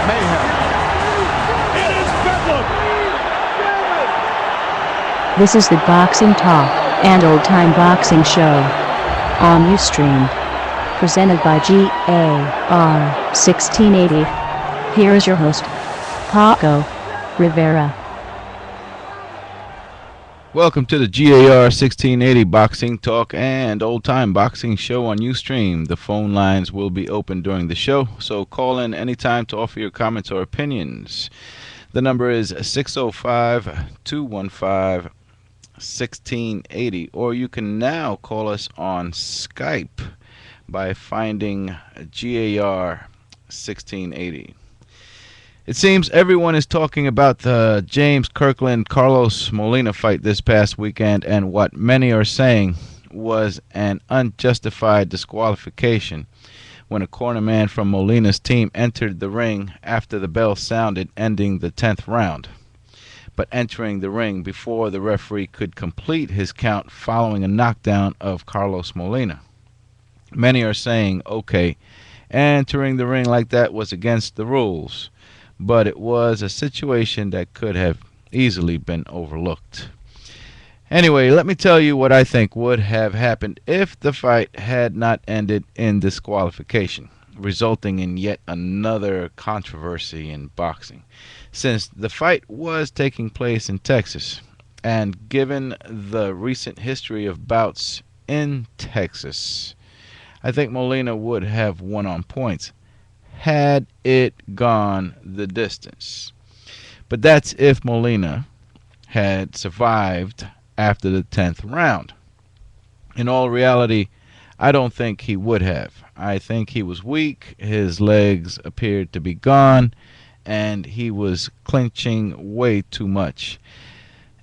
mayhem. It is bedlam. This is the Boxing Talk and Old Time Boxing Show on Ustream, presented by GAR1680. Here is your host, Paco Rivera. Welcome to the GAR1680 Boxing Talk and Old Time Boxing Show on Ustream. The phone lines will be open during the show, so call in anytime to offer your comments or opinions. The number is 605-215-1680, or you can now call us on Skype by finding GAR1680. It seems everyone is talking about the James Kirkland-Carlos Molina fight this past weekend, and what many are saying was an unjustified disqualification when a cornerman from Molina's team entered the ring after the bell sounded, ending the 10th round, but entering the ring before the referee could complete his count following a knockdown of Carlos Molina. Many are saying, okay, entering the ring like that was against the rules, but it was a situation that could have easily been overlooked. Anyway, let me tell you what I think would have happened if the fight had not ended in disqualification, resulting in yet another controversy in boxing. Since the fight was taking place in Texas, and given the recent history of bouts in Texas, I think Molina would have won on points had it gone the distance. But that's if Molina had survived after the 10th round. In all reality, I don't think he would have. I think he was weak, his legs appeared to be gone, and he was clinching way too much.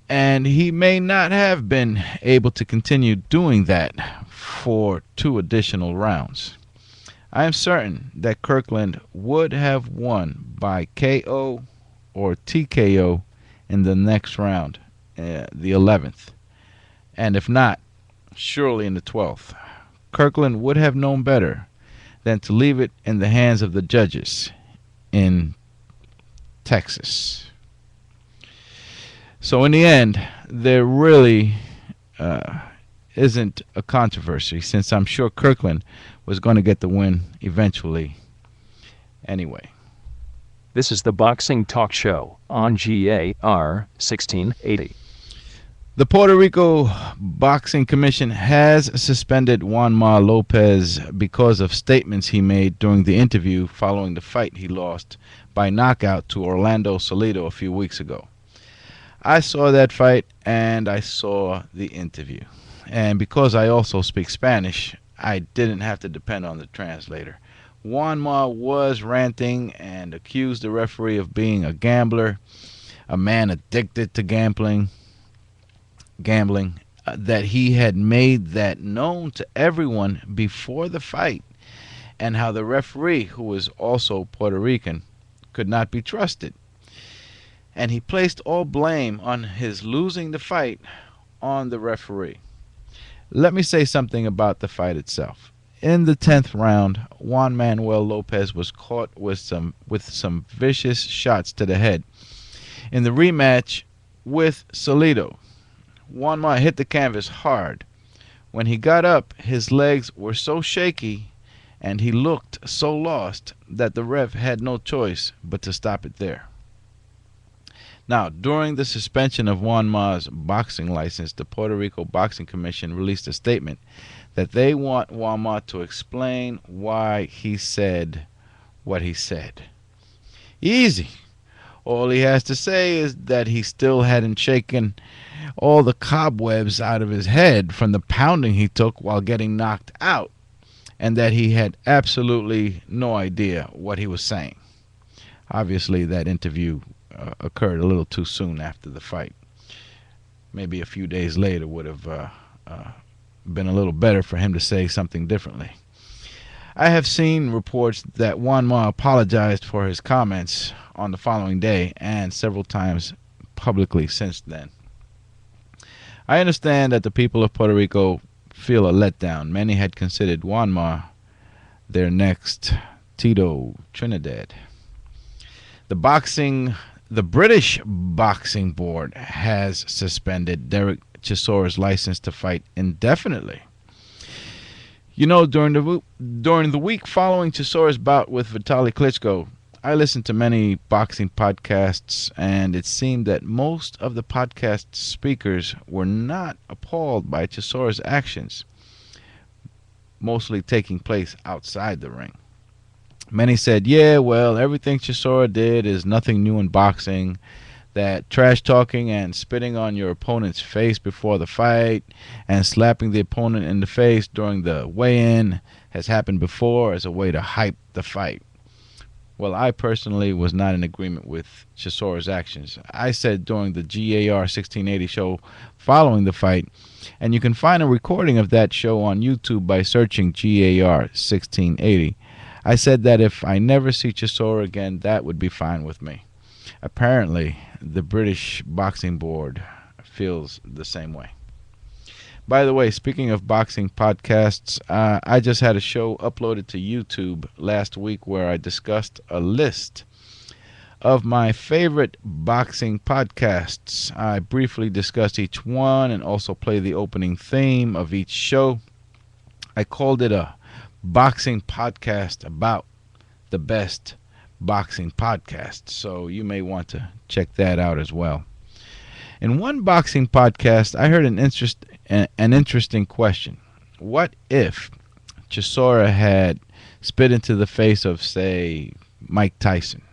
And he may not have been able to continue doing that for 2 additional rounds. I am certain that Kirkland would have won by KO or TKO in the next round, the 11th. And if not, surely in the 12th. Kirkland would have known better than to leave it in the hands of the judges in Texas. So in the end, there really isn't a controversy, since I'm sure Kirkland was going to get the win eventually anyway. This is the Boxing Talk Show on GAR 1680. The Puerto Rico Boxing Commission has suspended Juan Manuel Lopez because of statements he made during the interview following the fight he lost by knockout to Orlando Salido a few weeks ago. I saw that fight and I saw the interview. And because I also speak Spanish, I didn't have to depend on the translator. Juan Ma was ranting and accused the referee of being a gambler, a man addicted to gambling, that he had made that known to everyone before the fight, and how the referee, who was also Puerto Rican, could not be trusted. And he placed all blame on his losing the fight on the referee. Let me say something about the fight itself. In the 10th round, Juan Manuel Lopez was caught with some vicious shots to the head. In the rematch with Salido, Juan Ma hit the canvas hard. When he got up, his legs were so shaky and he looked so lost that the ref had no choice but to stop it there. Now, during the suspension of Juan Ma's boxing license, the Puerto Rico Boxing Commission released a statement that they want Juan Ma to explain why he said what he said. Easy. All he has to say is that he still hadn't shaken all the cobwebs out of his head from the pounding he took while getting knocked out, and that he had absolutely no idea what he was saying. Obviously, that interview occurred a little too soon after the fight. Maybe a few days later would have been a little better for him to say something differently. I have seen reports that Juan Ma apologized for his comments on the following day and several times publicly since then. I understand that the people of Puerto Rico feel a letdown. Many had considered Juan Ma their next Tito Trinidad. The British Boxing Board has suspended Derek Chisora's license to fight indefinitely. You know, during the week following Chisora's bout with Vitaly Klitschko, I listened to many boxing podcasts, and it seemed that most of the podcast speakers were not appalled by Chisora's actions, mostly taking place outside the ring. Many said, yeah, well, everything Chisora did is nothing new in boxing. That trash talking and spitting on your opponent's face before the fight and slapping the opponent in the face during the weigh-in has happened before as a way to hype the fight. Well, I personally was not in agreement with Chisora's actions. I said during the GAR1680 show following the fight, and you can find a recording of that show on YouTube by searching GAR1680. I said that if I never see Chisora again, that would be fine with me. Apparently, the British Boxing Board feels the same way. By the way, speaking of boxing podcasts, I just had a show uploaded to YouTube last week where I discussed a list of my favorite boxing podcasts. I briefly discussed each one and also played the opening theme of each show. I called it a boxing podcast about the best boxing podcast, so you may want to check that out as well. In one boxing podcast, I heard an interesting question. What if Chisora had spit into the face of, say, Mike Tyson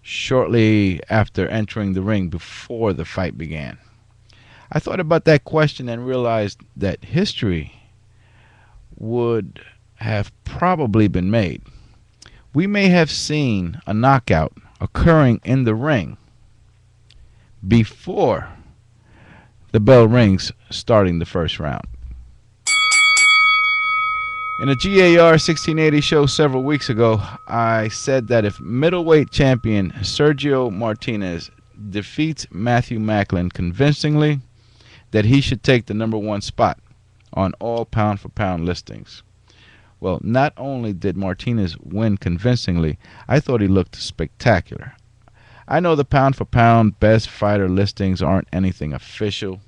shortly after entering the ring before the fight began? I thought about that question and realized that history would have probably been made. We may have seen a knockout occurring in the ring before the bell rings starting the first round. In a GAR 1680 show several weeks ago, I said that if middleweight champion Sergio Martinez defeats Matthew Macklin convincingly, that he should take the number one spot on all pound-for-pound listings. Well, not only did Martinez win convincingly, I thought he looked spectacular. I know the pound-for-pound best fighter listings aren't anything official.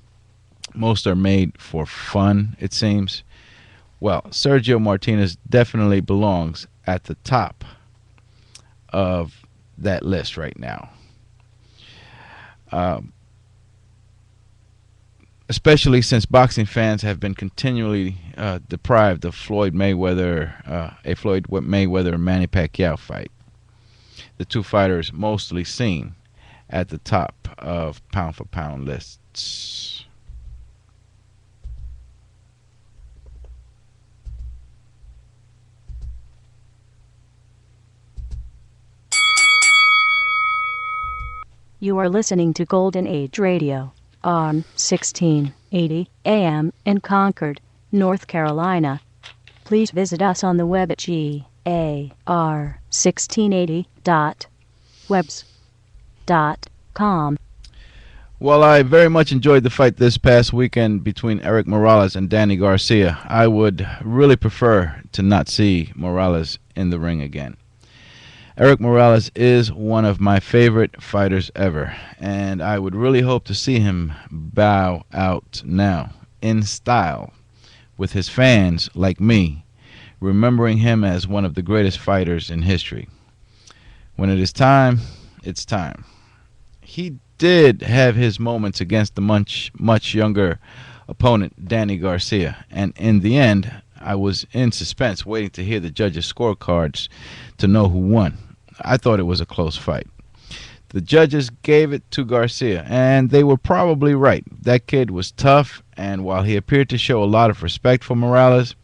Most are made for fun, it seems. Well, Sergio Martinez definitely belongs at the top of that list right now. Especially since boxing fans have been continually deprived of a Floyd Mayweather-Manny Pacquiao fight. The two fighters mostly seen at the top of pound-for-pound lists. You are listening to Golden Age Radio on 1680 AM in Concord, North Carolina. Please visit us on the web at gar1680.webs.com. Well, I very much enjoyed the fight this past weekend between Erik Morales and Danny Garcia. I would really prefer to not see Morales in the ring again. Erik Morales is one of my favorite fighters ever, and I would really hope to see him bow out now, in style, with his fans, like me, remembering him as one of the greatest fighters in history. When it is time, it's time. He did have his moments against the much younger opponent, Danny Garcia, and in the end, I was in suspense waiting to hear the judges' scorecards to know who won. I thought it was a close fight. The judges gave it to Garcia, and they were probably right. That kid was tough, and while he appeared to show a lot of respect for Morales,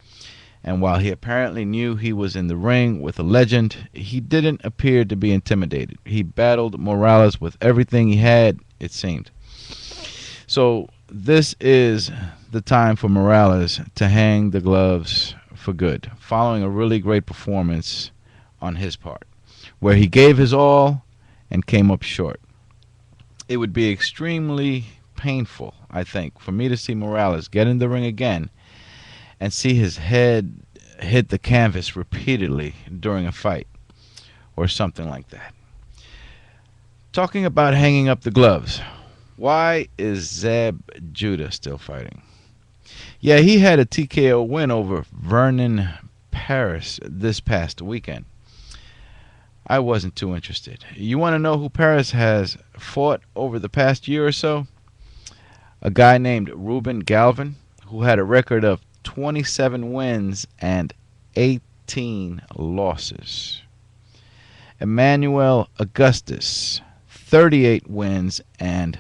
and while he apparently knew he was in the ring with a legend, he didn't appear to be intimidated. He battled Morales with everything he had, it seemed. So this is the time for Morales to hang the gloves for good, following a really great performance on his part, where he gave his all and came up short. It would be extremely painful, I think, for me to see Morales get in the ring again and see his head hit the canvas repeatedly during a fight or something like that. Talking about hanging up the gloves. Why is Zeb Judah still fighting? Yeah, he had a TKO win over Vernon Paris this past weekend. I wasn't too interested. You want to know who Paris has fought over the past year or so? A guy named Ruben Galvin, who had a record of 27 wins and 18 losses. Emmanuel Augustus, 38 wins and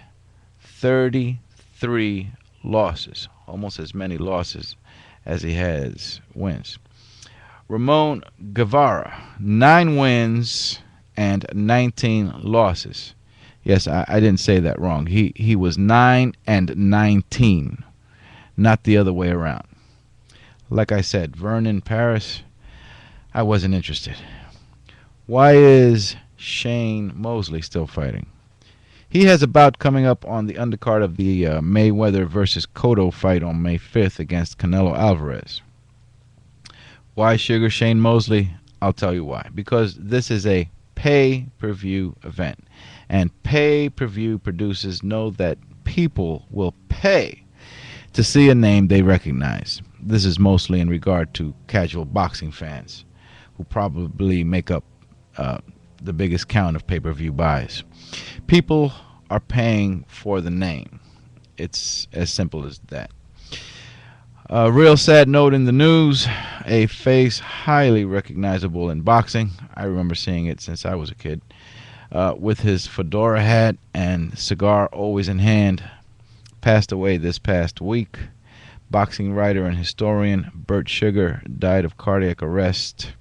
33 losses. Almost as many losses as he has wins. Ramon Guevara, 9 wins and 19 losses. Yes, I didn't say that wrong. He was 9 and 19, not the other way around. Like I said, Vernon Paris, I wasn't interested. Why is Shane Mosley still fighting? He has a bout coming up on the undercard of the Mayweather versus Cotto fight on May 5th against Canelo Alvarez. Why sugar Shane Mosley? I'll tell you why. Because this is a pay-per-view event. And pay-per-view producers know that people will pay to see a name they recognize. This is mostly in regard to casual boxing fans who probably make up the biggest count of pay-per-view buys. People are paying for the name. It's as simple as that. A real sad note in the news, a face highly recognizable in boxing. I remember seeing it since I was a kid. With his fedora hat and cigar always in hand, passed away this past week. Boxing writer and historian Bert Sugar died of cardiac arrest.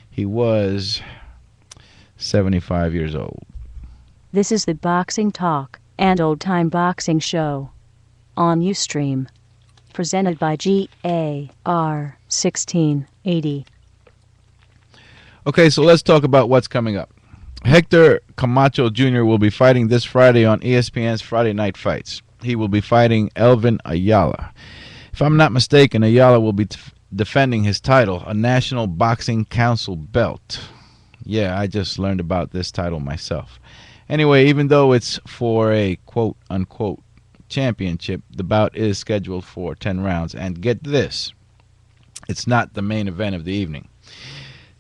He was 75 years old. This is the Boxing Talk and Old Time Boxing Show on Ustream, presented by GAR1680. Okay, so let's talk about what's coming up. Hector Camacho Jr. will be fighting this Friday on ESPN's Friday Night Fights. He will be fighting Elvin Ayala. If I'm not mistaken, Ayala will be defending his title, a National Boxing Council belt. Yeah, I just learned about this title myself. Anyway, even though it's for a quote-unquote championship, the bout is scheduled for 10 rounds. And get this, it's not the main event of the evening.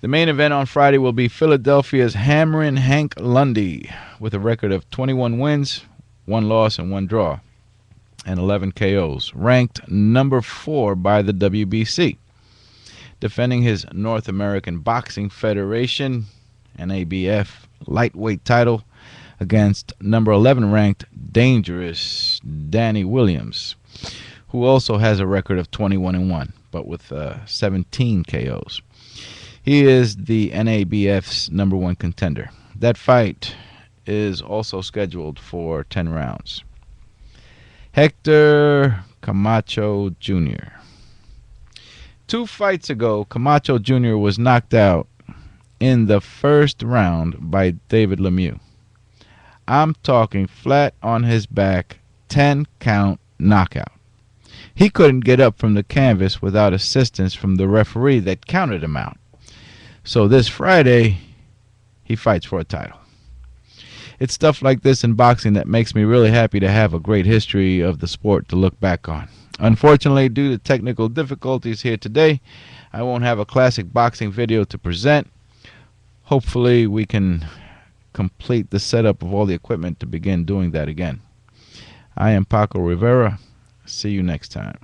The main event on Friday will be Philadelphia's Hammerin' Hank Lundy with a record of 21 wins, 1 loss, and 1 draw, and 11 KOs, ranked number 4 by the WBC. Defending his North American Boxing Federation, NABF, lightweight title against number 11 ranked Dangerous Danny Williams, who also has a record of 21-1, but with 17 KOs. He is the NABF's number 1 contender. That fight is also scheduled for 10 rounds. Hector Camacho Jr. 2 fights ago, Camacho Jr. was knocked out in the first round by David Lemieux. I'm talking flat on his back, 10-count knockout. He couldn't get up from the canvas without assistance from the referee that counted him out. So this Friday, he fights for a title. It's stuff like this in boxing that makes me really happy to have a great history of the sport to look back on. Unfortunately, due to technical difficulties here today, I won't have a classic boxing video to present. Hopefully, we can complete the setup of all the equipment to begin doing that again. I am Paco Rivera. See you next time.